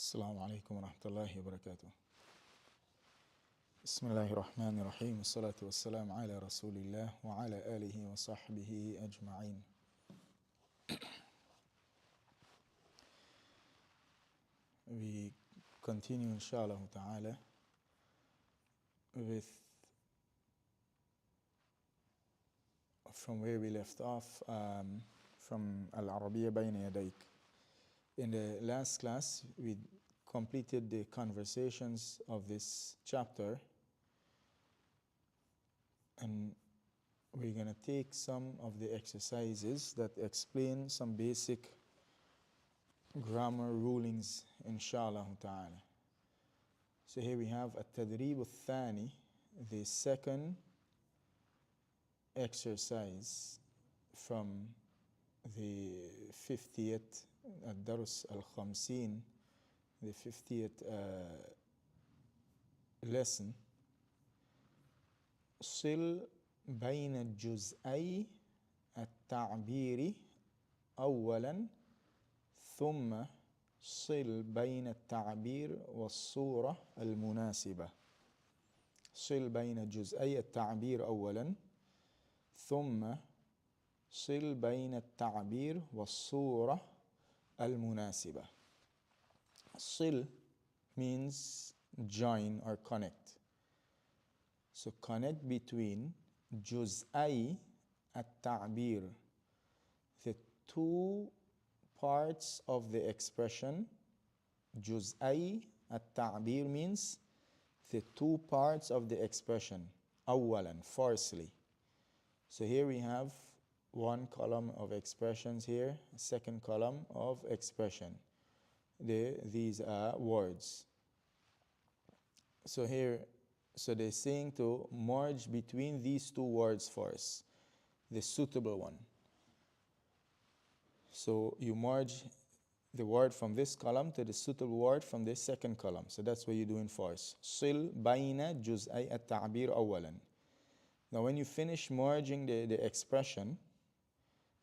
السلام عليكم ورحمة الله وبركاته. بسم الله الرحمن الرحيم، والصلاة والسلام على رسول الله وعلى آله وصحبه أجمعين. We continue inshallah ta'ala with from where we left off from Al-Arabiyya Bayna Yadayk. In the last class, we completed the conversations of this chapter, and we're going to take some of the exercises that explain some basic grammar rulings, inshallah ta'ala. So here we have At-Tadrib Al-Thani, the second exercise from the 50th Ad-Dars Al-Khamsin, the 50th lesson. صل بين الجزئي التعبير أولا ثم صل بين التعبير والصورة المناسبة. صل بين جزئي التعبير أولا ثم صل بين التعبير والصورة المناسبة. صل means join or connect. So connect between جزئي التعبير, the two parts of the expression. جزئي التعبير means the two parts of the expression. أولا, firstly. So here we have one column of expressions here, a second column of expression. These are words. So they're saying to merge between these two words first, the suitable one. So you merge the word from this column to the suitable word from this second column. So that's what you're doing first. صل بين جزئي التعبير أولا. Now when you finish merging the expression,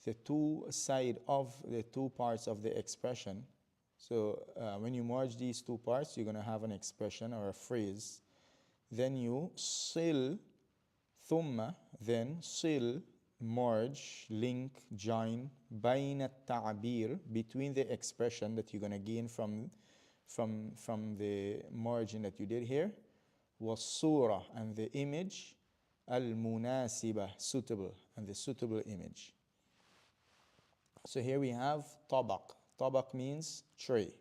the two sides of the two parts of the expression, so when you merge these two parts, you're going to have an expression or a phrase. Then you sil, thumma, then sil, merge, link, join, bayna ta'bir, between the expression that you're going to gain from the margin that you did here, was surah, and the image, al-munasiba, suitable, and the suitable image. So here we have tabaq. Tabaq means tray.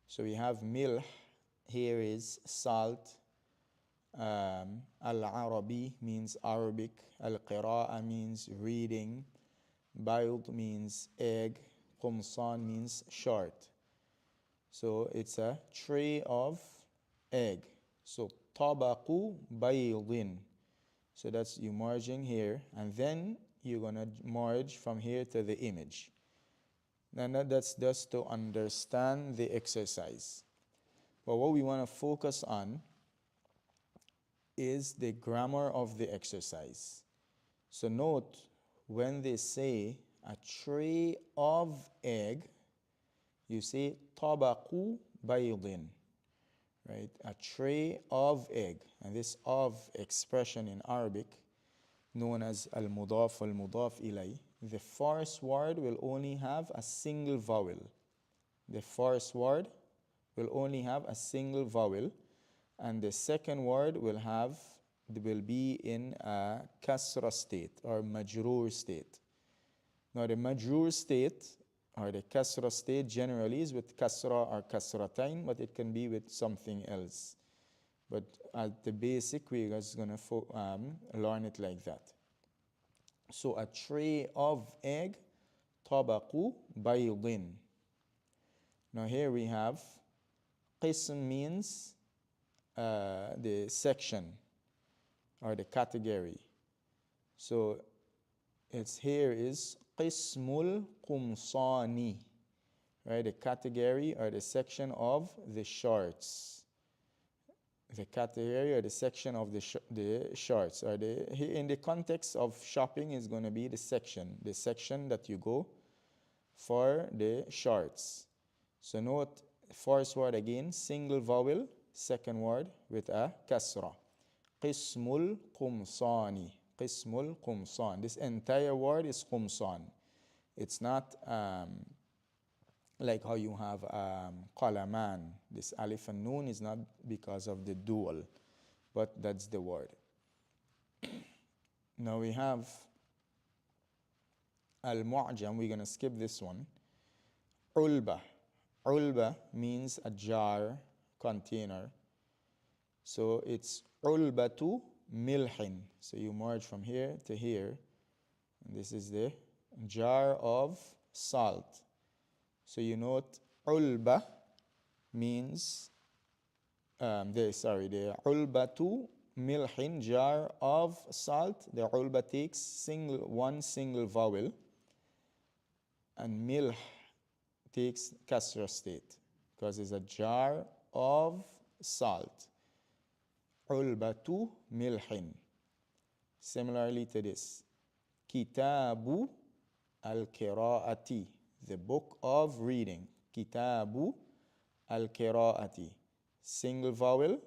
So we have milh, here is salt. Al-Arabi means Arabic. Al-Qira'a means reading. Bayd means egg. Qumsan means short. So it's a tray of egg. So tabaqu baydin. So that's you merging here, and then you're going to merge from here to the image. And that's just to understand the exercise. But what we want to focus on is the grammar of the exercise. So note, when they say a tray of egg, you say tabaqu baydin, right? A tray of egg. And this of expression in Arabic, known as al-mudaf wal-mudaf ilay, the first word will only have a single vowel. The first word will only have a single vowel, and the second word will be in a kasra state or majroor state. Now the majroor state or the kasra state generally is with kasra or kasratain, but it can be with something else. But at the basic, we're just going to learn it like that. So a tray of egg, tabaqu baydin. Now here we have qism means the section or the category. So it's here is qismul qumsani, right? The category or the section of the shorts. The category or the section of the shorts, or in the context of shopping is going to be the section that you go for the shorts. So note First word again, single vowel. Second word with a kasra. Qismul qumsani. Qismul qumsan. This entire word is qumsan. It's not like how you have qalaman. This alif and noon is not because of the dual, but that's the word. Now we have al-mu'jam. We're going to skip this one. Ulba. Ulba means a jar, container. So it's ulbatu milhin. So you merge from here to here. And this is the jar of salt. So you note ulba means the ulbatu milhin, jar of salt. The ulba takes one single vowel, and milh takes kasra state because it's a jar of salt. Ulbatu milhin. Similarly to this, kitabu al-qira'ati, the book of reading. Kitabu al-qira'ati. Single vowel.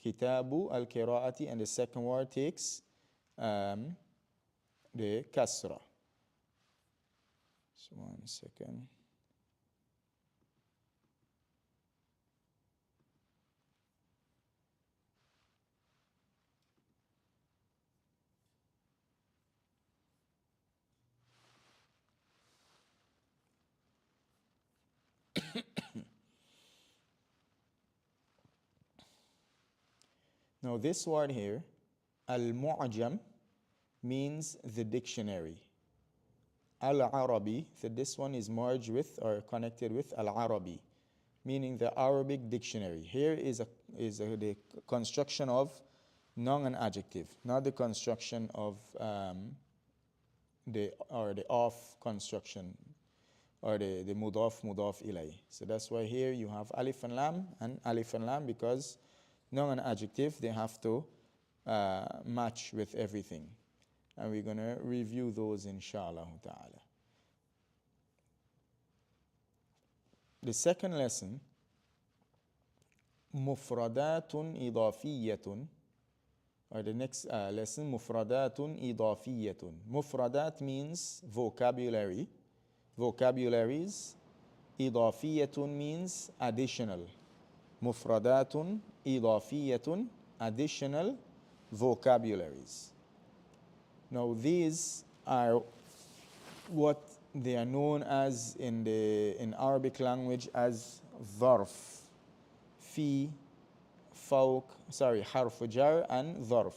Kitabu al-qira'ati, and the second word takes the kasra. So 1 second. Now this word here, al-mu'jam, means the dictionary. Al-Arabi, so this one is merged with or connected with Al-Arabi, meaning the Arabic dictionary. Here is the construction of noun and adjective, not the construction of the of construction, or the mudaf ilay. So that's why here you have alif and lam, because noun and adjective, they have to match with everything. And we're going to review those inshallah ta'ala. The second lesson, mufradatun idafiyatun, or the next lesson, mufradatun idafiyatun. Mufradat means vocabulary, vocabularies. Idafiyatun means additional. Mufradatun idafiyatun, additional vocabularies. Now these are what they are known as in Arabic language as dharf, fi, harf jar and dharf.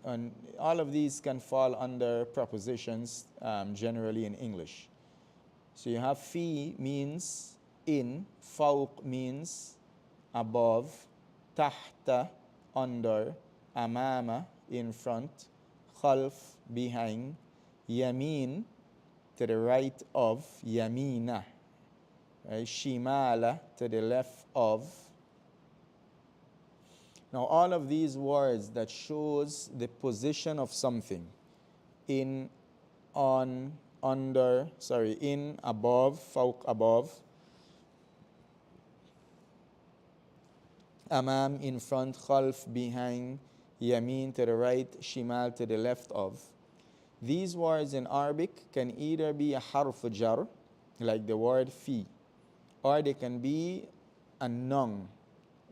And all of these can fall under prepositions generally in English. So you have fi means in, fawq means above, tahta under, amama in front, khalf behind, yamin to the right of, yamina, right? Shimala to the left of. Now all of these words that shows the position of something, in, on, under, in, above, fawq above, amam in front, khalf behind, yamin to the right, shimal to the left of. These words in Arabic can either be a harf jar, like the word fi, or they can be a noun.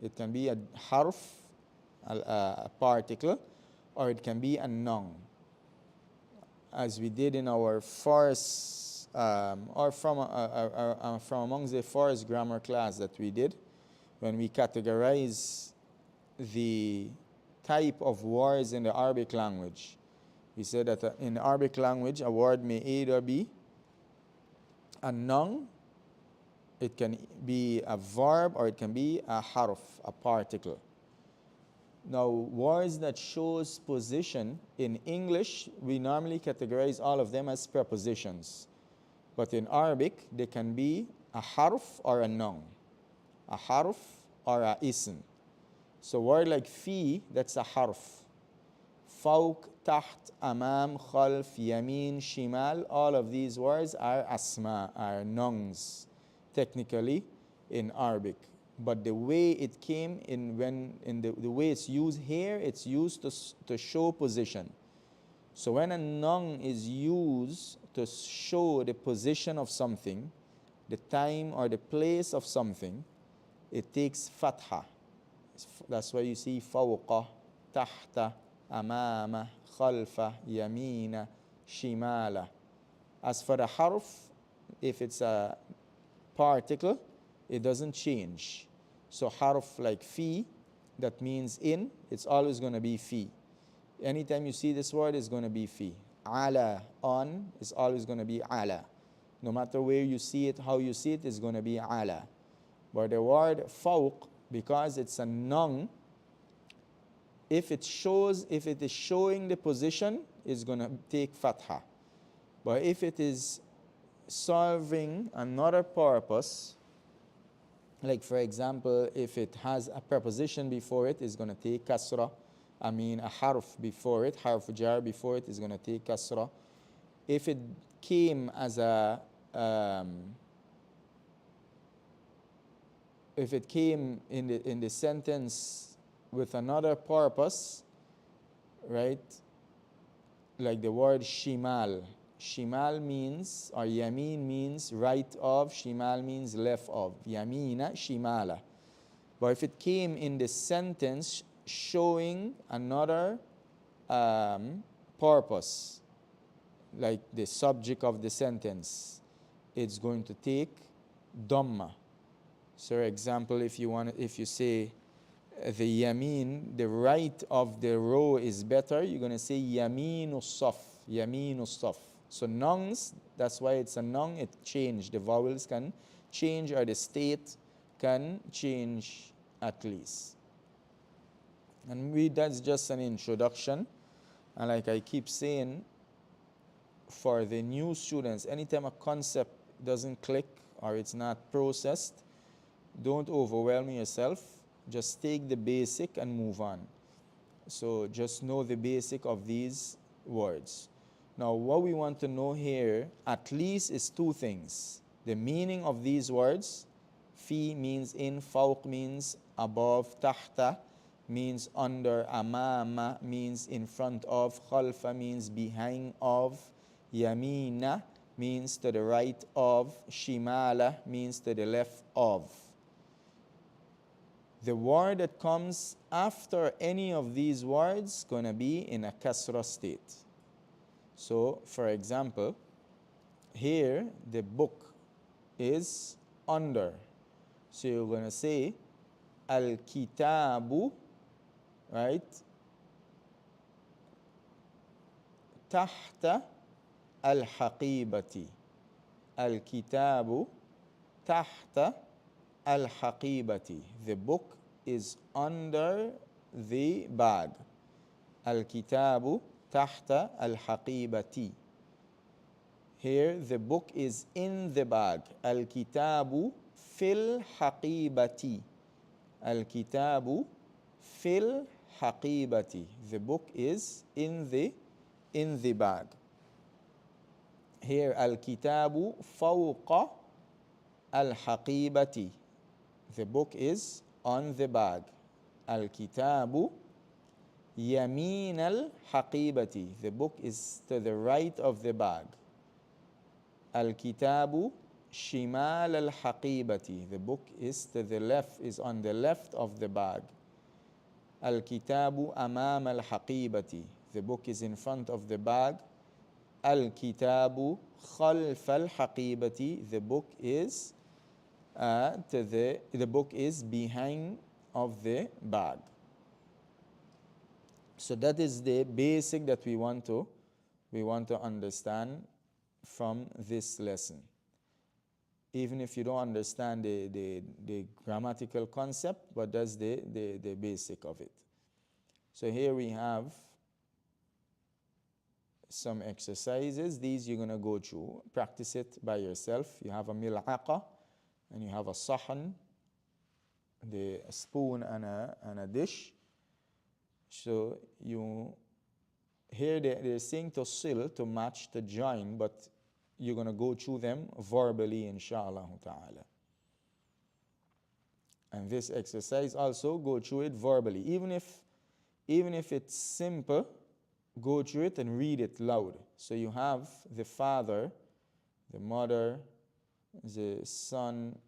It can be a harf, a particle, or it can be a noun. As we did in our first, or from amongst the first grammar class that we did, when we categorize the type of words in the Arabic language. We said that in the Arabic language, a word may either be a noun, it can be a verb, or it can be a harf, a particle. Now, words that shows position in English, we normally categorize all of them as prepositions. But in Arabic, they can be a harf or a noun, a harf or a ism. So word like fi, that's a harf. Fawq, taht, amam, khalf, yamin, shimal, all of these words are asma, are nouns, technically, in Arabic. But the way it came the way it's used here, it's used to show position. So when a noun is used to show the position of something, the time or the place of something, it takes fatha. That's why you see fawqa, tahta, amama, khalfa, yamina, shimala. As for the harf, if it's a particle, it doesn't change. So harf like fi, that means in, it's always going to be fi. Anytime you see this word, it's going to be fi. Ala, on, is always going to be ala. No matter where you see it, how you see it, it's going to be ala. But the word fawq, because it's a noun, if it is showing the position, it's going to take fatha. But if it is serving another purpose, like for example, if it has a preposition before it, it's going to take kasra. A harf before it, harf jar before it, is going to take kasra. If it came as a if it came in the sentence with another purpose, right? Like the word shimal. Shimal means, or yamin means right of, shimal means left of. Yamina, shimala. But if it came in the sentence showing another purpose, like the subject of the sentence, it's going to take dhamma. So, for example, if you say the yamin, the right of the row is better, you're going to say yaminu saf, yaminu saf. So nouns, that's why it's a noun, it changed. The vowels can change, or the state can change at least. And that's just an introduction. And like I keep saying, for the new students, anytime a concept doesn't click or it's not processed, don't overwhelm yourself. Just take the basic and move on. So just know the basic of these words. Now, what we want to know here, at least, is two things. The meaning of these words. Fi means in, fawq means above, tahta means under, amama means in front of, khalfa means behind of, yamina means to the right of, shimala means to the left of. The word that comes after any of these words is going to be in a kasra state. So, for example, here the book is under. So you're going to say al-kitabu, right? Tahta al-haqibati. Al-kitabu tahta al-haqibati. The book is under the bag. Al-kitabu tahta al-haqibati. Here the book is in the bag. Al-kitabu fil haqibati. Al-kitabu fil haqibati. The book is in the bag. Here al-kitabu fawqa al-haqibati. The book is on the bag. Al-kitabu yamin al-haqibati. The book is to the right of the bag. Al-kitabu shimal al-haqibati. The book is to the left, is on the left of the bag. Al-kitabu amam al-haqibati. The book is in front of the bag. Al-kitabu khalf al-haqibati. The book is the book is behind of the bag. So that is the basic that we want to understand from this lesson. Even if you don't understand the grammatical concept, but that's the basic of it. So here we have some exercises. These you're going to go through. Practice it by yourself. You have a mil'aqa and you have a sahan. the spoon and a dish. So you here they're saying to sil, to match, to join, but you're going to go through them verbally, inshallah ta'ala. And this exercise also, go through it verbally. Even if it's simple, go through it and read it loud. So you have the father, the mother, the son.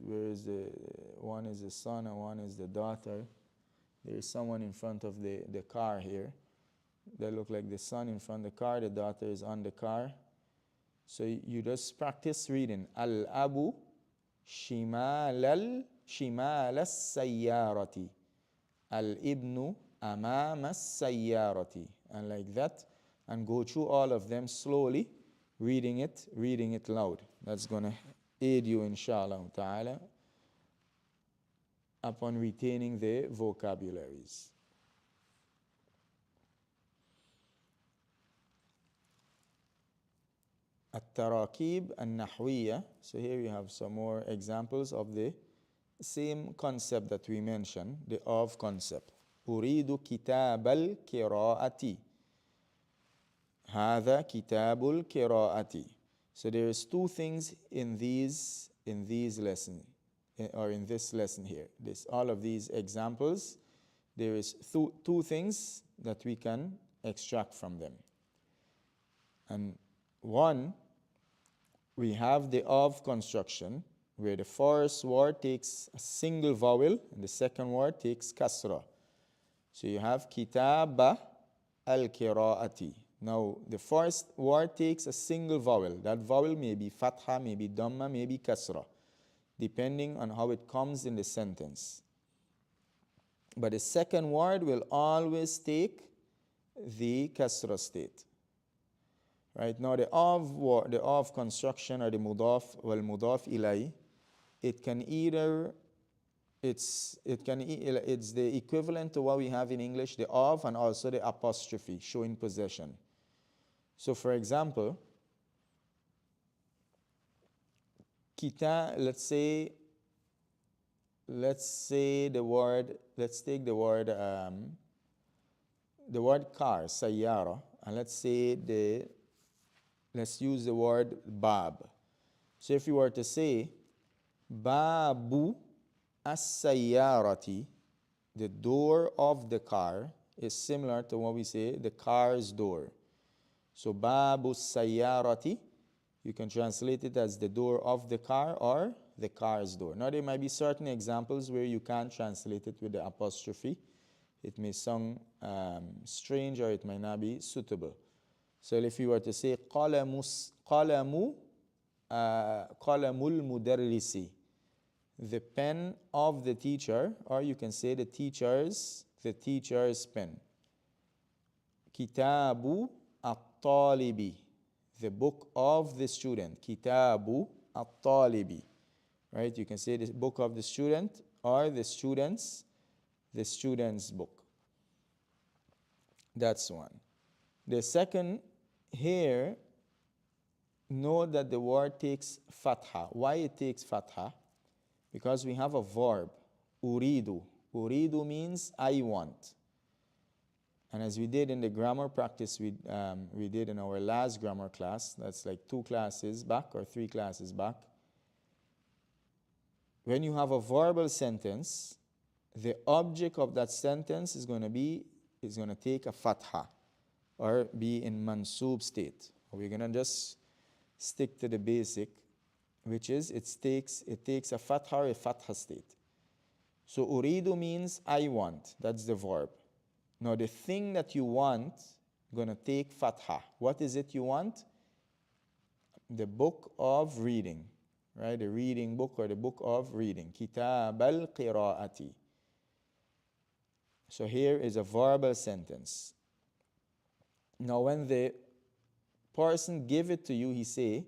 Where is the one is the son and one is the daughter. There is someone in front of the car here. They look like the son in front of the car, the daughter is on the car. So you just practice reading. Al-abu shimal as-sayyarati. Al-ibnu amam as-sayyarati. And like that. And go through all of them slowly, reading it loud. That's going to aid you, inshallah ta'ala, upon retaining the vocabularies. At-tarakib an-nahwiyya. So here you have some more examples of the same concept that we mentioned, the of concept. Uridu kitab al-qira'ati. Hadha kitabul qira'ati. So there is two things in these lessons, or in this lesson here. All of these examples, there is two things that we can extract from them. And one, we have the of construction, where the first word takes a single vowel and the second word takes kasra. So you have kitaba al-qira'ati. Now, the first word takes a single vowel. That vowel may be fatha, may be dhamma, may be kasra, depending on how it comes in the sentence. But the second word will always take the kasra state. Right now, the of construction, or the mudaf wal mudaf ilay, it's the equivalent to what we have in English, the of and also the apostrophe showing possession. So, for example, let's say the word. Let's take the word car, sayyara, and let's use the word bab. So if you were to say babu as-sayyarati, the door of the car, is similar to what we say the car's door. So babu sayyarati, you can translate it as the door of the car or the car's door. Now there might be certain examples where you can't translate it with the apostrophe. It may sound strange, or it might not be suitable. So if you were to say qalamul mudarrisi, the pen of the teacher, or you can say the teacher's pen. Kitabu at-talibi, the book of the student. Kitabu at-talibi. Right? You can say the book of the student or the student's book. That's one. The second, here, note that the word takes fatha. Why it takes fatha? Because we have a verb, uridu. Uridu means I want. And as we did in the grammar practice we did in our last grammar class, that's like 2 classes back or 3 classes back, when you have a verbal sentence, the object of that sentence is going to take a fatha, or be in mansub state. We're going to just stick to the basic, which is it takes a fatha or a fatha state. So uridu means I want. That's the verb. Now the thing that you want going to take fatha. What is it you want? The book of reading, right? The reading book, or the book of reading. Kitab al-qira'ati. So here is a verbal sentence. Now when the person give it to you, he say,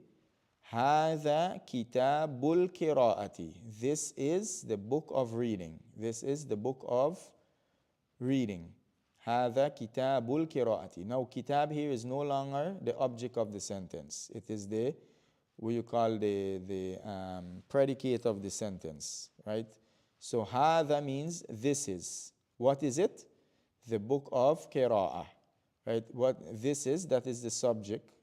Hadha kitabul qira'ati. This is the book of reading. This is the book of reading. Hadha kitabul qira'ati. Now kitab here is no longer the object of the sentence. It is the what you call the predicate of the sentence, right? So هذا means this is. What is it? The book of Qira'ah, right? What this is, that is the subject.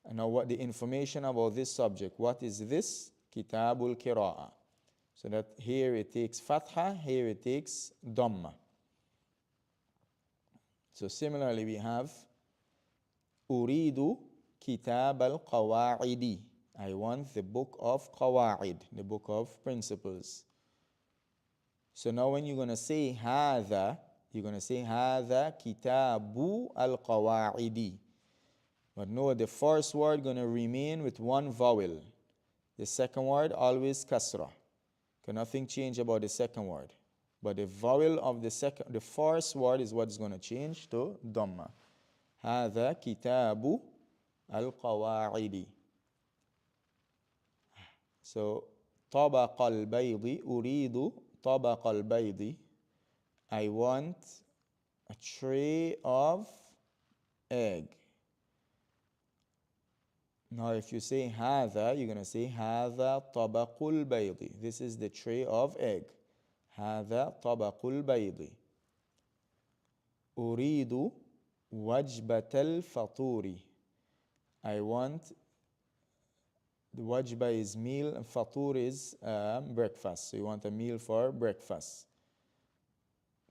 And now what the information about this subject, what is this? Kitabul Qira'ah. So that here it takes fatha, here it takes dhamma. So similarly we have Uridu Kitab al-Qawa'idi. I want the book of Qawa'id, the book of principles. So now when you're going to say Hadha, you're going to say Hadha Kitabu al-Qawa'idi. But no, the first word going to remain with one vowel. The second word always kasra. Nothing change about the second word. But the vowel of the first word is what's going to change to dhamma. هذا كتاب القواعد. So طبق البيض أريد طبق البيض. I want a tray of egg. Now if you say هذا, you're going to say هذا طبق البيض. This is the tray of egg. هذا طبق البيض. أريد وجبة الفطور. I want, the wajba is meal and fatur is breakfast. So you want a meal for breakfast.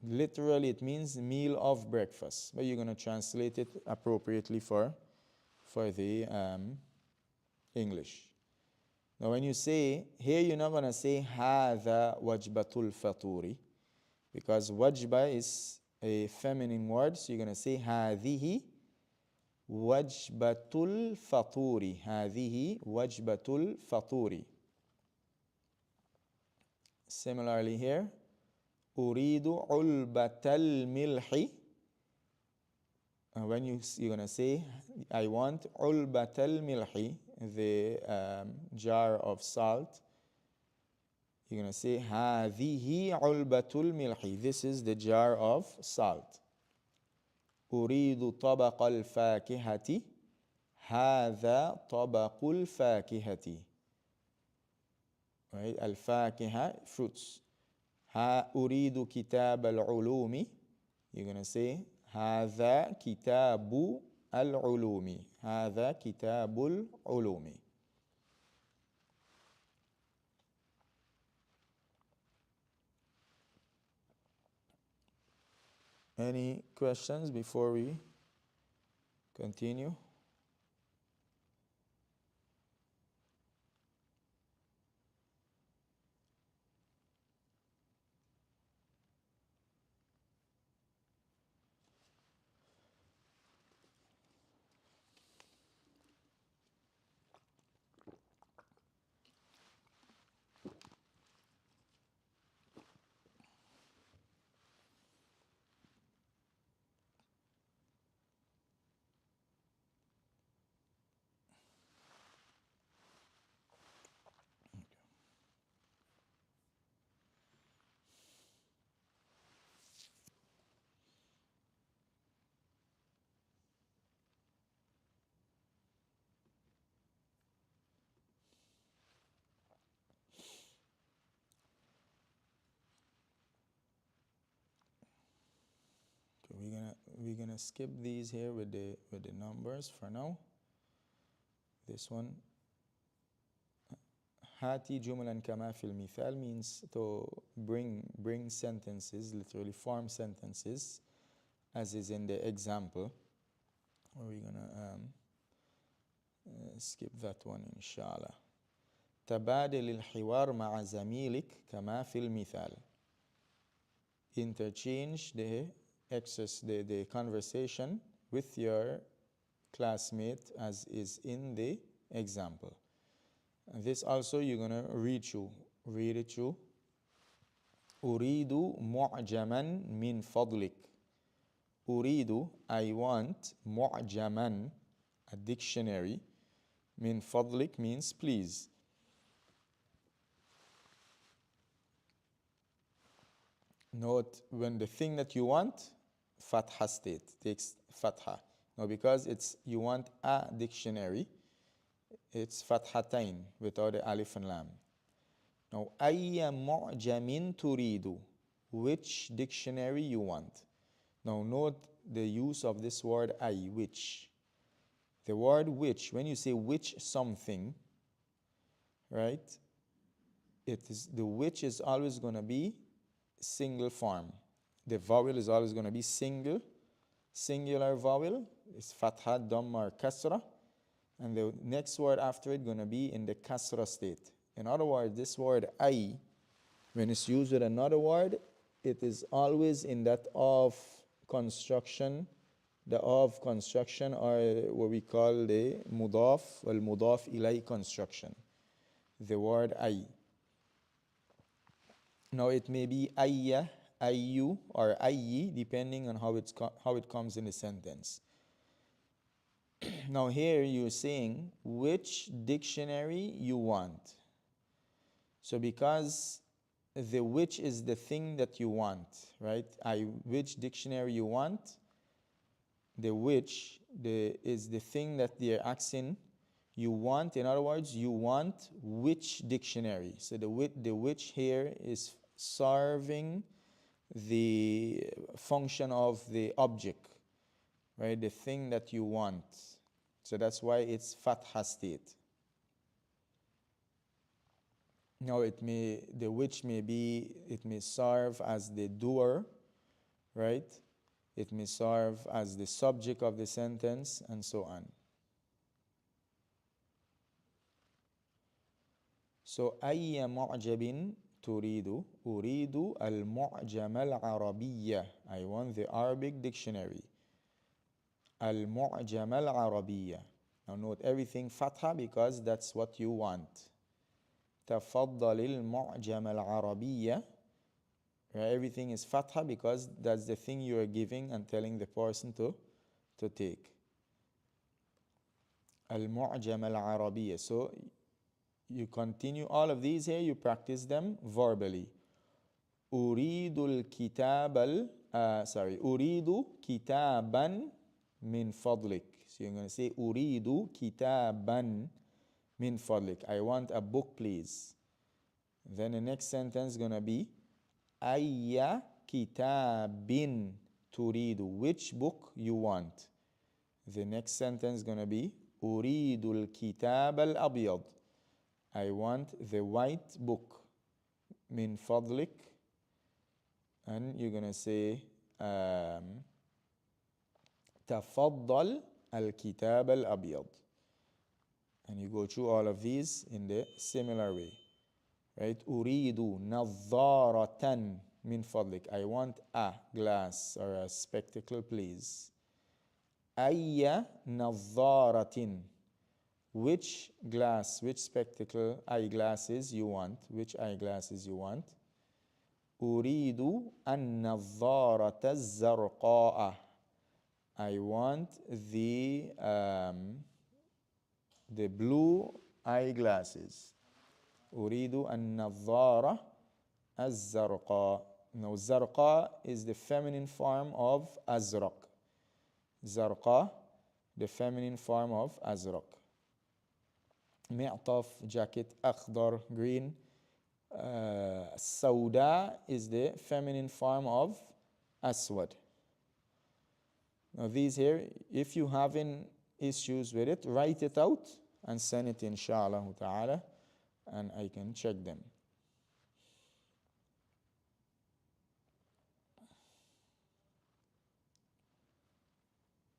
Literally it means meal of breakfast, but you're going to translate it appropriately for the English. Now when you say, here you're not going to say هذا وجبة الفطور, because wajba is a feminine word, so you're going to say هذه وجبة الفطور. هذه وجبة الفطور. Similarly here, أريد علبة الملح. When you're going to say, I want علبة الملح, the jar of salt, you're going to say هذه علبة الملح. This is the jar of salt. أريد طبق الفاكهة. هذا طبق الفاكهة. Right? الفاكهة, fruits. أريد كتاب العلوم. You're going to say هذا كتاب العلوم. هذا كتاب العلوم. Any questions before we continue? We're gonna skip these here with the numbers for now. This one, هاتي جملا كما في المثال, means to bring sentences, literally form sentences as is in the example. We're gonna skip that one inshallah. تبادل الحوار مع زميلك كما في المثال. Interchange the conversation with your classmate as is in the example. And this also you're going to read it through. أريد معجما من فضلك. أريد, I want, معجما, a dictionary. من فضلك means please. Note, when the thing that you want, fatha state, takes fatha. Now because you want a dictionary, it's fathatain without the alif and lam. Now, ayya mu'jamin turidu, which dictionary you want. Now, note the use of this word ay, which. The word which, when you say which something, right, the which is always going to be single form. The vowel is always going to be singular vowel. It's fatha, dhamma, or kasra. And the next word after it going to be in the kasra state. In other words, this word ay, when it's used with another word, it is always in that of construction, the of construction, or what we call the mudaf, or mudaf ilay construction. The word ay. Now it may be ayya, ayyu, or ayyi, depending on how it comes in the sentence. Now here you're saying which dictionary you want. So because the which is the thing that you want, right? Which dictionary you want, the which is the thing that they're asking you want. In other words, you want which dictionary. So the which here is serving the function of the object, right? The thing that you want. So that's why it's fatha state. Now it may serve as the doer, right? It may serve as the subject of the sentence, and so on. So أي معجب تريد؟ أريد المعجم العربية. I want the Arabic dictionary. المعجم العربية. Now note everything fatha because that's what you want. تفضل المعجم العربية. Everything is fatha because that's the thing you are giving and telling the person to take. المعجم العربية. So you continue all of these here, you practice them verbally. أريد الكتاب أريد كتابا من فضلك. So you're going to say أريد كتابا من فضلك. I want a book, please. Then the next sentence is going to be أي كتاب تريد. Which book you want. The next sentence is going to be أريد الكتاب الأبيض. I want the white book. من فضلك. And you're going to say تفضل الكتاب الأبيض. And you go through all of these in the similar way. Right? أريد نظارة من فضلك. I want a glass or a spectacle, please. أي نظارة. Which glass, which spectacle, eyeglasses you want? Which eyeglasses you want? أريد النظارة الزرقاء. I want the blue eyeglasses. أريد النظارة الزرقاء. Now, زرقاء is the feminine form of أزرق. زرقاء, the feminine form of أزرق. معطف, jacket, أخضر, green. سوداء is the feminine form of أسود. Now these here, if you having issues with it, write it out and send it inshallah ta'ala, and I can check them.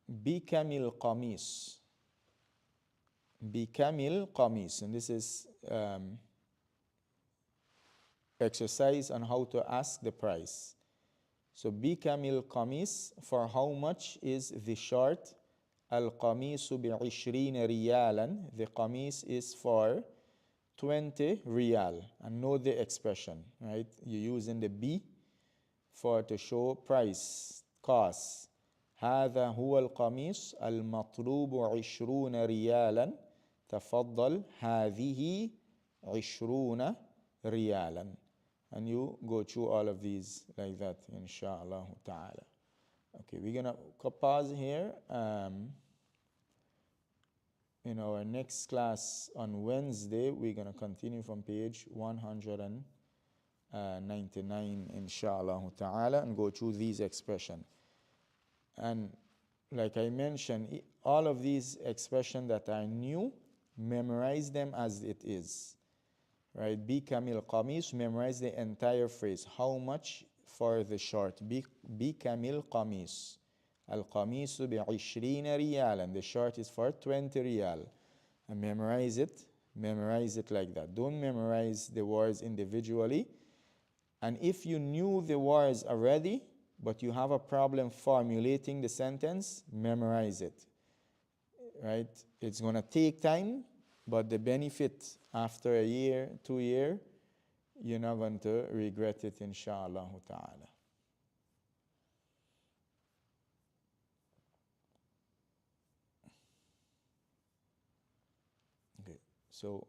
بكم القميص. بكم القميص. And this is exercise on how to ask the price. So بكم القميص, for how much is the shirt? القميص ب20 ريالا. The qamis is for 20 riyal. And know the expression, right? You're using the B to show price, cost. هذا هو القميص المطلوب 20 ريالا. تفضل هذه 20 ريالا. And you go through all of these like that, inshallah ta'ala. Okay, we're going to pause here. in our next class on Wednesday, we're going to continue from page 199, inshallah ta'ala, and go through these expressions. And like I mentioned, all of these expressions that are new, memorize them as it is. Right? Bi kamil qamis, memorize the entire phrase. How much for the short? Bi kamil qamis. Al qamisu bi 20 riyal, and the short is for 20 riyal. And memorize it like that. Don't memorize the words individually. And if you knew the words already, but you have a problem formulating the sentence, memorize it. Right? It's going to take time, but the benefit after a year, 2 years, you're not going to regret it, inshallah ta'ala. Okay, so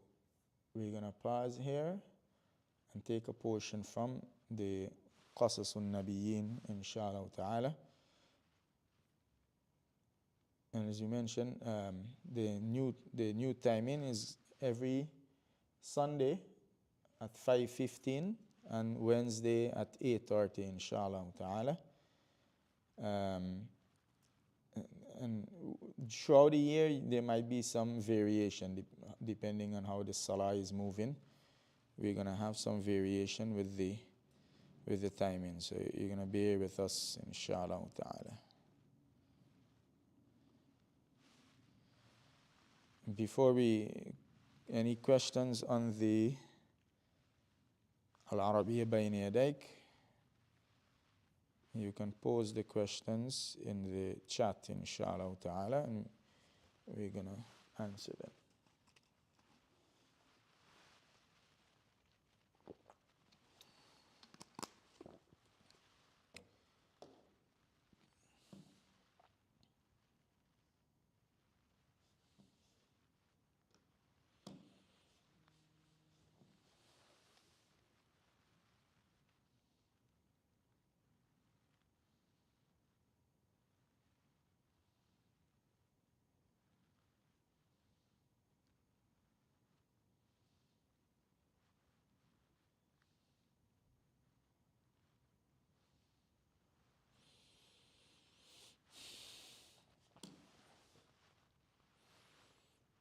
we're going to pause here and take a portion from the Qasasun Nabiyyin, inshallah ta'ala. And as you mentioned, the new timing is every Sunday at 5:15 and Wednesday at 8:30, inshallah ta'ala. And throughout the year, there might be some variation depending on how the salah is moving. We're going to have some variation with the timing. So you're going to bear with us, inshallah ta'ala. Before any questions on the Al-Arabiya Bayna Yadayk, you can pose the questions in the chat, inshallah ta'ala, and we're going to answer them.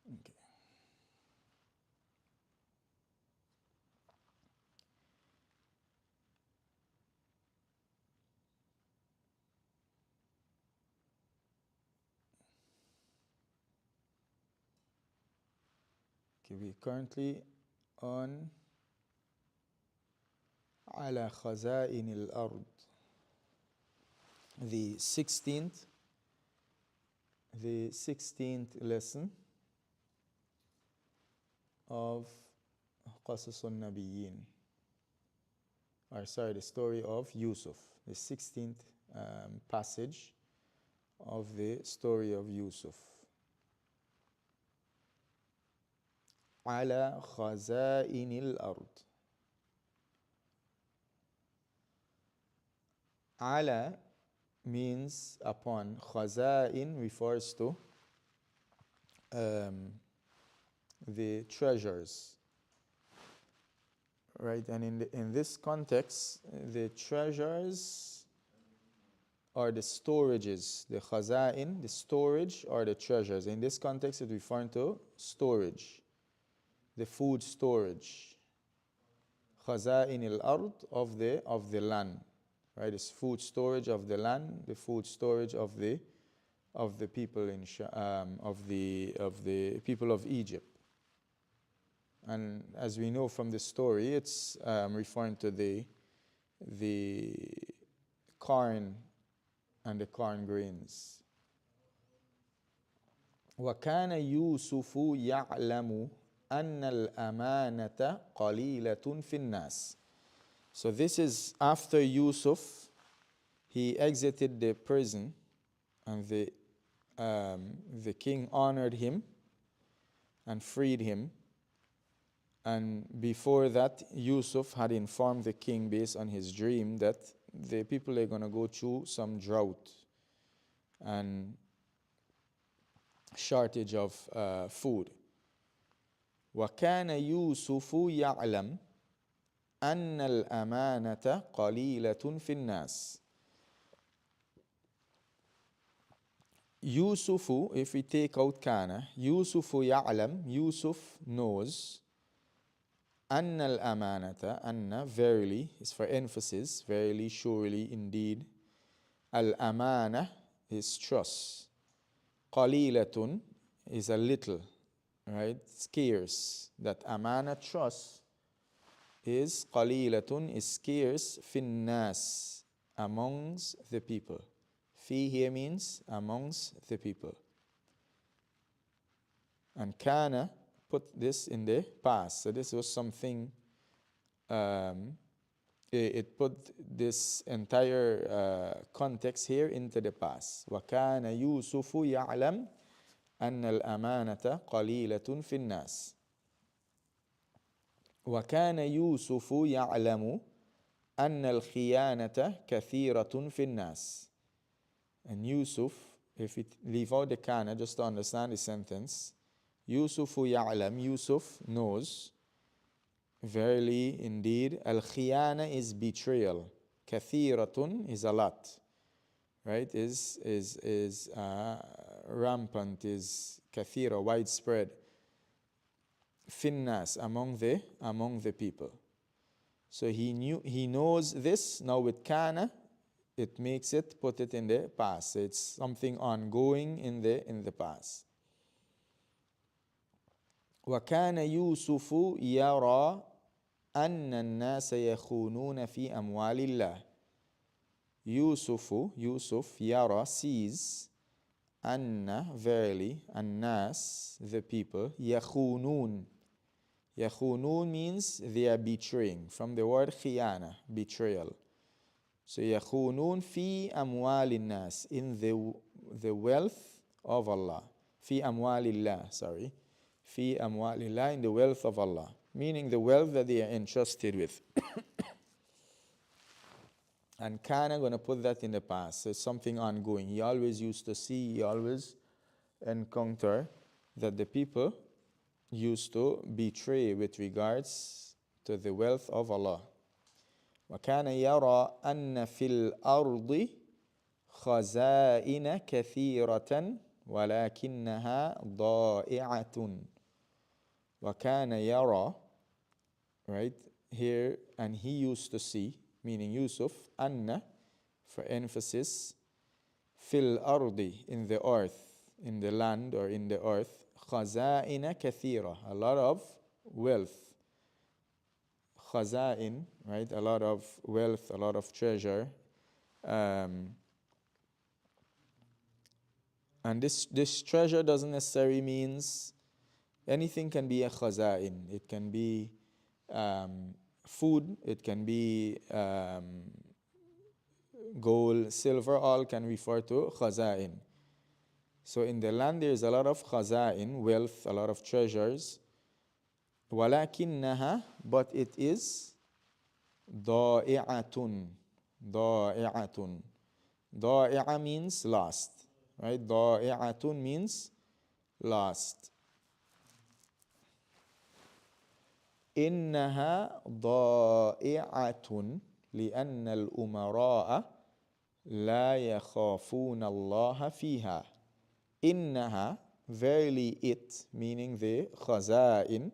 Okay. We're currently on على خزائن الأرض, the 16th lesson of Qasasun Nabiyyin. Or sorry, the story of Yusuf, the 16th passage of the story of Yusuf. على خزائن الأرض. على means upon. Khaza'in refers to the treasures, right? And in this context, the treasures are the storages. The khaza'in, the storage, or the treasures. In this context, it's referring to storage, the food storage. Khaza'in al-ard, of the land. Right, it's food storage of the land, the food storage of the people of the people of Egypt. And as we know from the story, it's referring to the corn and the corn grains. وَكَانَ يُوسُفُ يَعْلَمُ أَنَّ الْأَمَانَةَ قَلِيلَةٌ فِي النَّاسِ. So this is after Yusuf, he exited the prison, and the king honored him and freed him. And before that, Yusuf had informed the king, based on his dream, that the people are going to go through some drought. And shortage of food. وَكَانَ يُوسُفُ يَعْلَمْ أَنَّ الْأَمَانَةَ قَلِيلَةٌ فِي النَّاسِ. Yusufu, if we take out kana, Yusufu ya'lam, Yusuf knows, anna al-amanata, anna, verily, is for emphasis, verily, surely, indeed. Al-amana is trust. Qalilatun is a little, right, scarce. That amana, trust, is qalilatun, is scarce, finnas, amongst the people. Fi here means amongst the people. And kana put this in the past. So this was something, it put this entire context here into the past. وَكَانَ يُوسُفُ يَعْلَمْ أَنَّ الْأَمَانَةَ قَلِيلَةٌ فِي النَّاسِ. وَكَانَ يُوسُفُ يَعْلَمُ أَنَّ الْخِيَانَةَ كَثِيرَةٌ فِي النَّاسِ. And Yusuf, if we leave out the kana just to understand the sentence, Yusufu ya'lam, Yusuf knows, verily, indeed, al-khiyana is betrayal, kathiratun is a lot, right, is rampant, is kathira, widespread, finnas, among the people. So he knows this. Now with kana, it makes it, put it in the past. It's something ongoing in the past. وَكَانَ يُوسُفُ يَرَى أَنَّ النَّاسَ يَخُونُونَ فِي أَمْوَالِ اللَّهِ. Yusuf, yara, sees, anna, verily, الناس, the people, يَخُونُون. يَخُونُون means they are betraying, from the word khiyana, betrayal. So يَخُونُون فِي أَمْوَالِ النَّاسِ, in the wealth of Allah. فِي أَمْوَالِ اللَّهِ, sorry. فِي أَمْوَالِ اللَّهِ, in the wealth of Allah. Meaning the wealth that they are entrusted with. And kana going to put that in the past. So it's something ongoing. He always used to see, he always encounter that the people used to betray with regards to the wealth of Allah. وَكَانَ يَرَى أَنَّ فِي الْأَرْضِ خَزَائِنَ كَثِيرَةً وَلَكِنَّهَا ضَائِعَةٌ. وَكَانَ يَرَى, right, here, and he used to see, meaning Yusuf, anna, for emphasis, fil ardi, in the earth, in the land or in the earth, khaza'ina kathira, a lot of wealth. Khaza'in, right, a lot of wealth, a lot of treasure. And this treasure doesn't necessarily means anything can be a khaza'in. It can be food, it can be gold, silver, all can refer to khaza'in. So in the land there's a lot of khaza'in, wealth, a lot of treasures. وَلَكِنَّهَا, but it is ضَائِعَةٌ. ضَائِعَةٌ. ضَائِعَ means lost, right? ضَائِعَةٌ means lost. إِنَّهَا ضَائِعَةٌ لِأَنَّ الْأُمَرَاءَ لَا يَخَافُونَ اللَّهَ فِيهَا. إِنَّهَا, verily it, meaning the khaza'in,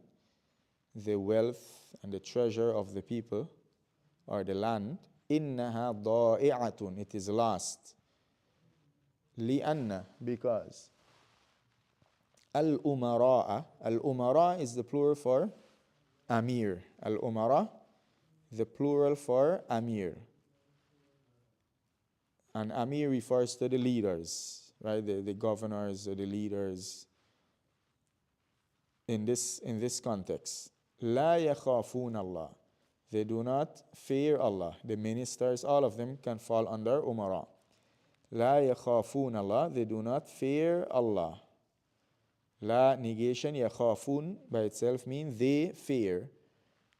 the wealth and the treasure of the people or the land. إِنَّهَا ضَائِعَةٌ, it is lost. لِأَنَّ, because. Al-umara, al-umara is the plural for amir. Al-umara, the plural for amir. And amir refers to the leaders, right? The governors or the leaders. In this context, لا يخافون Allah, they do not fear Allah. The ministers, all of them can fall under umara. لا يخافون Allah, they do not fear Allah. La, negation, yakhafun by itself means they fear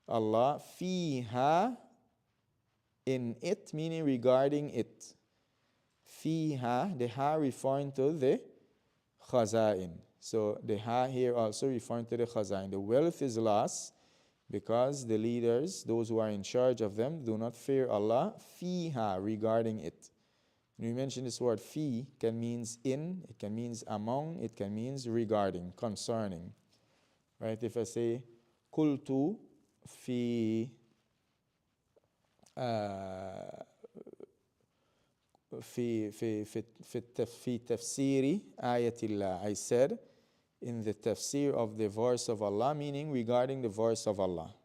Allah. Fiha, in it, meaning regarding it. Fiha, the ha referring to the khaza'in. So the ha here also referring to the khaza'in. The wealth is lost because the leaders, those who are in charge of them, do not fear Allah fiha, regarding it. When we mention this word fi, can means in, it can means among, it can means regarding, concerning. Right? If I say kultu fi في تفسير آية الله, I said in the tafsir of the verse of Allah, meaning regarding the verse of Allah.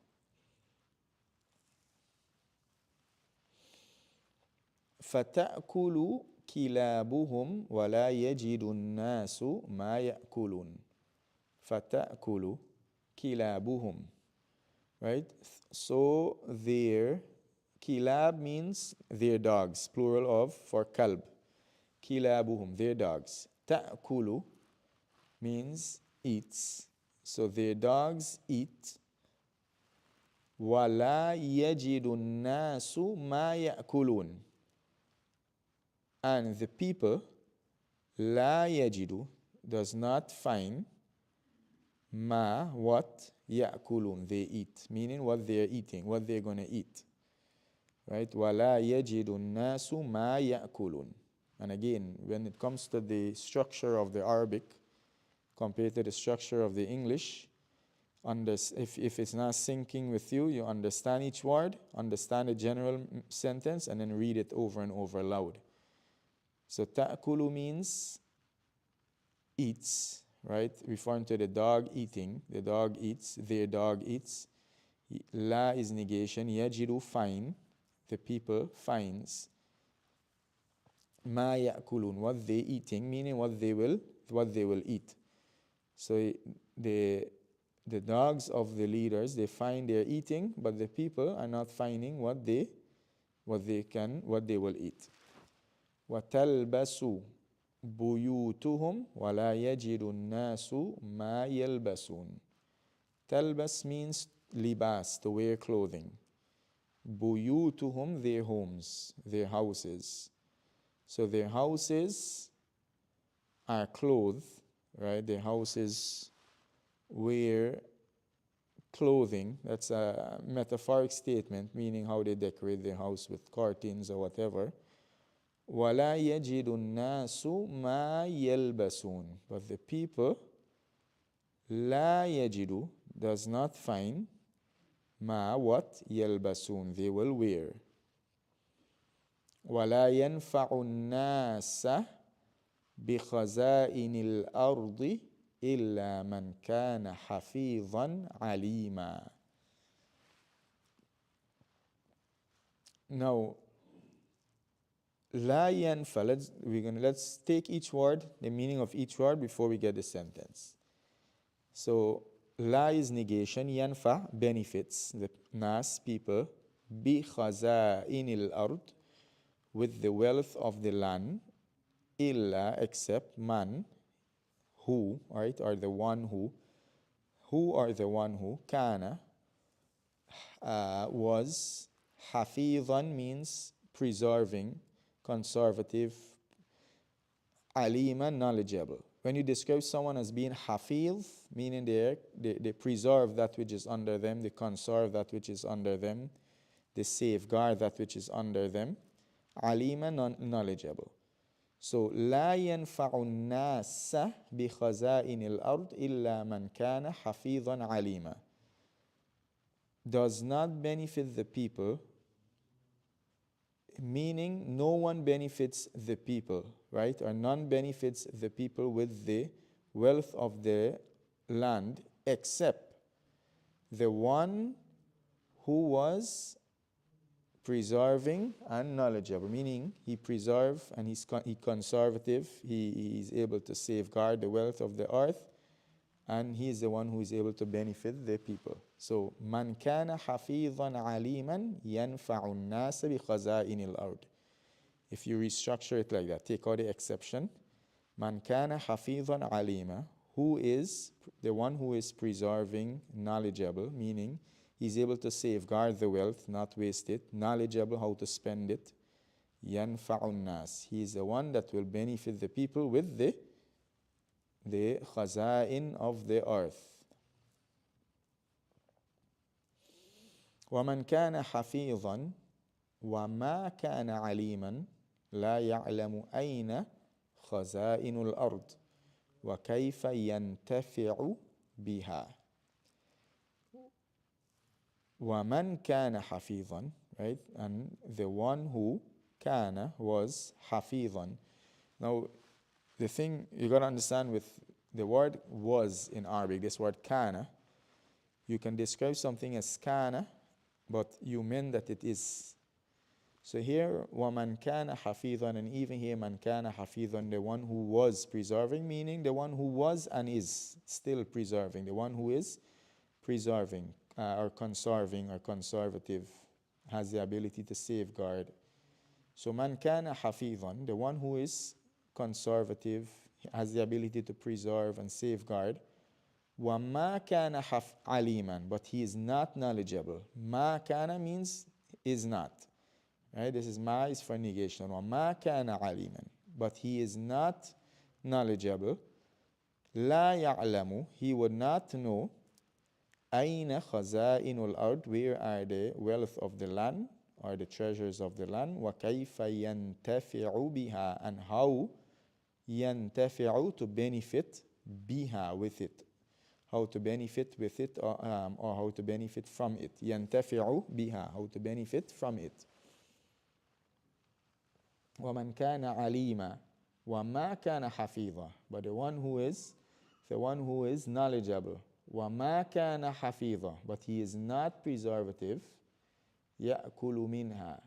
فَتَأْكُلُ كِلَابُهُمْ وَلَا يَجِدُ النَّاسُ مَا يَأْكُلُونَ. فَتَأْكُلُ كِلَابُهُمْ. Right? So their kilab means their dogs, plural of for kalb. Kilabuhum, their dogs. Ta'kulu means eats. So their dogs eat. وَلَا يَجِدُ النَّاسُ مَا يَأْكُلُونَ. And the people, la yajidu, does not find ma, what, ya'kulun, they eat, meaning what they are eating, what they're going to eat. Right? وَلَا يَجِدُ النَّاسُ مَا يَأْكُلُونَ. And again, when it comes to the structure of the Arabic compared to the structure of the English, if it's not syncing with you, you understand each word, understand the general sentence, and then read it over and over loud. So ta'kulu means eats, right? Referring to the dog eating. The dog eats, their dog eats. La is negation. Yajidu, find. The people finds. Ma ya'kulun, what they eating, meaning what they will eat. So the dogs of the leaders, they find they're eating, but the people are not finding what they will eat. وَتَلْبَسُ بُيُوتُهُمْ وَلَا يَجِدُ النَّاسُ مَا يَلْبَسُونَ. Talbas means libas, to wear clothing. Buyutuhum, their homes, their houses. So their houses are clothed, right? Their houses wear clothing. That's a metaphoric statement, meaning how they decorate their house with curtains or whatever. وَلَا يَجِدُ النَّاسُ مَا يَلْبَسُونَ. But the people, لَا يَجِدُ, does not find, ma, what, يَلْبَسُونَ, they will wear. وَلَا يَنْفَعُ النَّاسَ بِخَزَائِنِ الْأَرْضِ إِلَّا مَنْ كَانَ حَفِيظًا عَلِيمًا. Now, La yanfa, let's take each word, the meaning of each word before we get the sentence. So la is negation, yanfa, benefits, the nas, people, bi khaza'inil ard, with the wealth of the land, illa, except man, who, right, or the one who or the one who, kana, was, hafidhan means preserving, conservative, alima, knowledgeable. When you describe someone as being hafiz, meaning they preserve that which is under them, they conserve that which is under them, they safeguard that which is under them, alima, knowledgeable. So, لا ينفع الناس بخزائن الأرض إلا من كان حفيظا عليما. Does not benefit the people, meaning no one benefits the people, right? Or none benefits the people with the wealth of the land except the one who was preserving and knowledgeable, meaning he preserve and he's conservative, he is able to safeguard the wealth of the earth, and he is the one who is able to benefit the people. So, man kana hafizan aliman yanfa'u an-nasa bi khaza'inil ard. If you restructure it like that, take out the exception. Man kana hafizan alima, who is the one who is preserving, knowledgeable, meaning he's able to safeguard the wealth, not waste it, knowledgeable how to spend it. Yanfa'u an-nas, he is the one that will benefit the people with the the khaza'in of the earth. وَمَنْ كَانَ حَفِيظًا وَمَا كَانَ عَلِيمًا لَا يَعْلَمُ أَيْنَ خَزَائِنُ الْأَرْضِ وَكَيْفَ يَنْتَفِعُ بِهَا. وَمَنْ كَانَ حَفِيظًا, right? And the one who kana was حَفِيظًا. Now, the thing you got to understand with the word was in Arabic, this word kana, you can describe something as kana, but you mean that it is. So here, وَمَنْ كَانَ حَفِيظًا, and even here, مَنْ كَانَ حَفِيظًا, the one who was preserving, meaning the one who was and is still preserving, the one who is preserving or conserving or conservative, has the ability to safeguard. So مَنْ كَانَ حَفِيظًا, the one who is conservative, has the ability to preserve and safeguard. وَمَا كَانَ عَلِيمًا, but he is not knowledgeable. مَا كَانَ means is not. Right? This is ma is for negation. وَمَا كَانَ عَلِيمًا, but he is not knowledgeable. لَا يَعْلَمُ, he would not know. أَيْنَ خَزَائِنُ الْأَرْضِ, where are the wealth of the land or the treasures of the land. وَكَيْفَ يَنْتَفِعُ بِهَا, and how يَنْتَفِعُ, to benefit, biha, with it. How to benefit with it, or how to benefit from it. يَنْتَفِعُ biha, how to benefit from it. وَمَنْ كَانَ عَلِيمًا وَمَا كَانَ حَفِيظًا, but the one who is knowledgeable. وَمَا كَانَ حَفِيظًا, but he is not preservative. يَأْكُلُ مِنْهَا,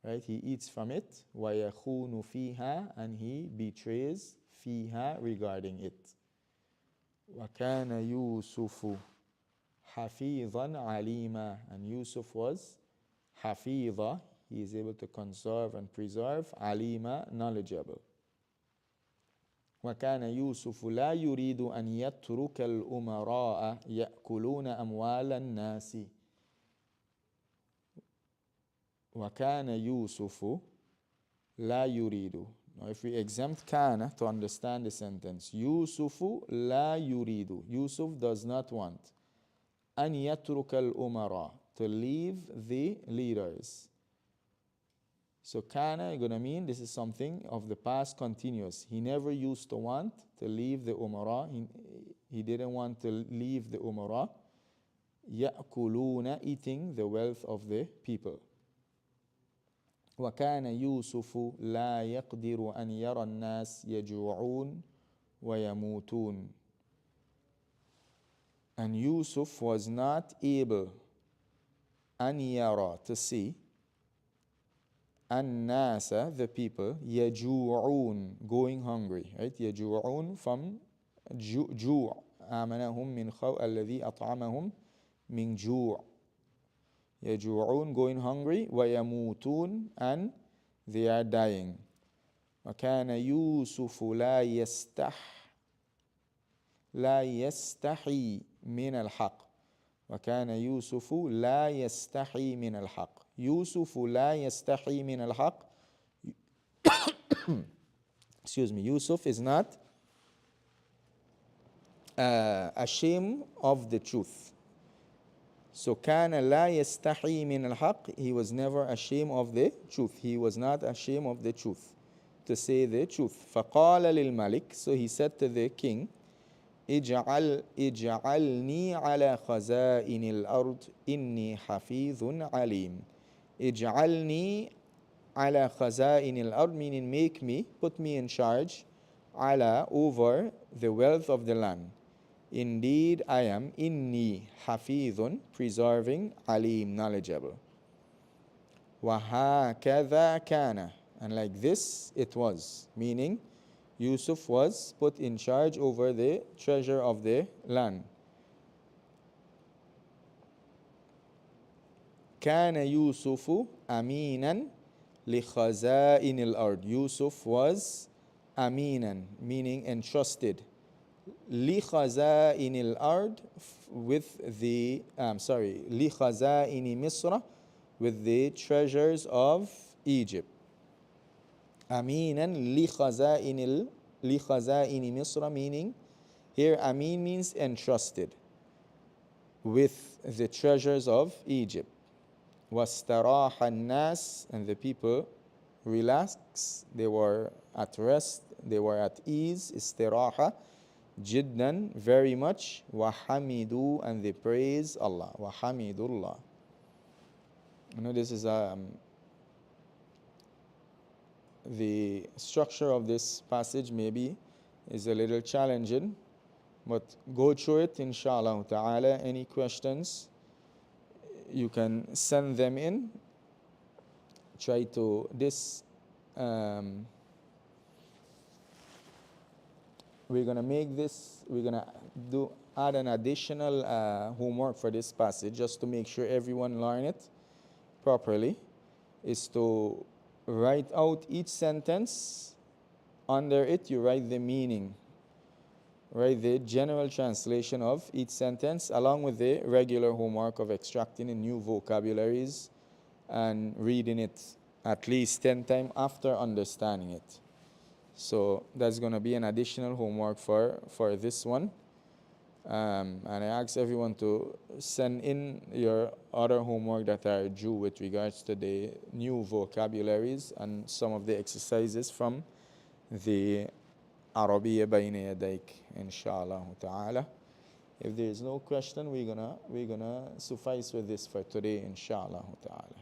right? He eats from it. وَيَخُونُ فِيهَا, and he betrays فِيهَا, regarding it. وَكَانَ يُوسُفُ حَفِيظًا عَلِيمًا, and Yusuf was حَفِيظًا, he is able to conserve and preserve, alima, knowledgeable. وَكَانَ يُوسُفُ لَا يُرِيدُ أَنْ يَتْرُكَ الْأُمَرَاءَ يَأْكُلُونَ أَمْوَالَ النَّاسِ. وَكَانَ يُوسُفُ لَا يُرِيدُ. Now if we exempt kana to understand the sentence, يُوسُفُ لَا يُرِيدُ, Yusuf does not want, أَنْ يَتْرُكَ الْأُمَرَاء, to leave the leaders. So kana gonna mean this is something of the past continuous. He never used to want to leave the umara. He didn't want to leave the umara. يَأْكُلُونَ, eating the wealth of the people. وَكَانَ يُوسُفُ لَا يَقْدِرُ أَنْ يَرَى النَّاسِ يَجُوعُونَ وَيَمُوتُونَ. And Yusuf was not able, أَنْ يَرَى, to see, الناس, the people, يجوعون, going hungry, right? يجوعون from جوع, آمنهم من خوف الذي أطعمهم من جوع. يجوعون, going hungry. ويموتون, and they are dying. وكان يوسف لا يستحي من الحق. وكان يوسف لا يستحي من الحق. يوسف لا يستحي من الحق. Excuse me. Yusuf is not ashamed of the truth. So كان لا يستحي من الحق. He was never ashamed of the truth. He was not ashamed of the truth, to say the truth. فقال للملك, so he said to the king, اجعلني على خزائن الأرض إني حفيظ عليم. اجعلني على خزائن الأرض, meaning make me, put me in charge, على, over the wealth of the land. Indeed I am, inni, حفيظ, preserving, عليم, knowledgeable. وهكذا كان, and like this it was, meaning Yusuf was put in charge over the treasure of the land. كان يوسف أمينا لخزائن الأرض. Yusuf was أمينا, meaning entrusted. لخزائن الأرض, with the لخزائن مصر, with the treasures of Egypt. أمينا لخزائن لِخَزَائِنِ مِصْرَ, meaning here Amin means entrusted with the treasures of Egypt. وَاسْتَرَاحَ النَّاسِ, and the people relaxed, they were at rest, they were at ease. استراحة, جدا, very much. وَحَمِدُوا, and they praise Allah. وَحَمِدُوا اللَّهِ. You know, this is the structure of this passage maybe is a little challenging, but go through it inshallah ta'ala. Any questions, you can send them in. Try to we're gonna make this, we're gonna add an additional homework for this passage just to make sure everyone learn it properly, is to write out each sentence. Under it you write the meaning, write the general translation of each sentence, along with the regular homework of extracting in new vocabularies and reading it at least 10 times after understanding it. So that's going to be an additional homework for this one. And I ask everyone to send in your other homework that are due with regards to the new vocabularies and some of the exercises from the Arabiya Bayna Yadayk, inshallah ta'ala. If there is no question, we're gonna suffice with this for today, inshallah ta'ala.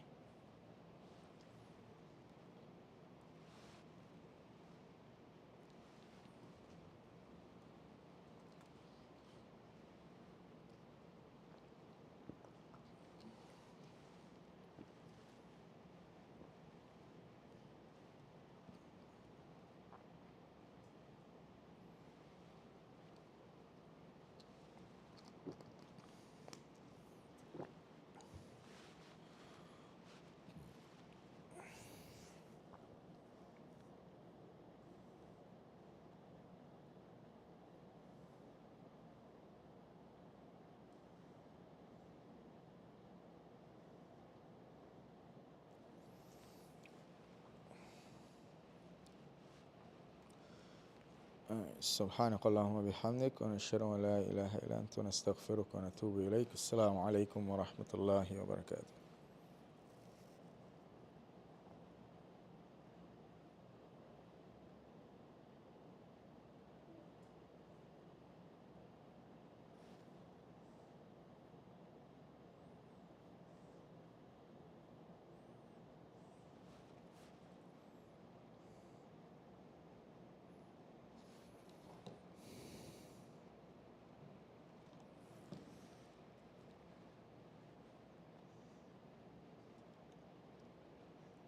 سبحانك اللهم وبحمدك ونشهد أن لا إله إلا أنت نستغفرك ونتوب إليك. السلام عليكم ورحمة الله وبركاته.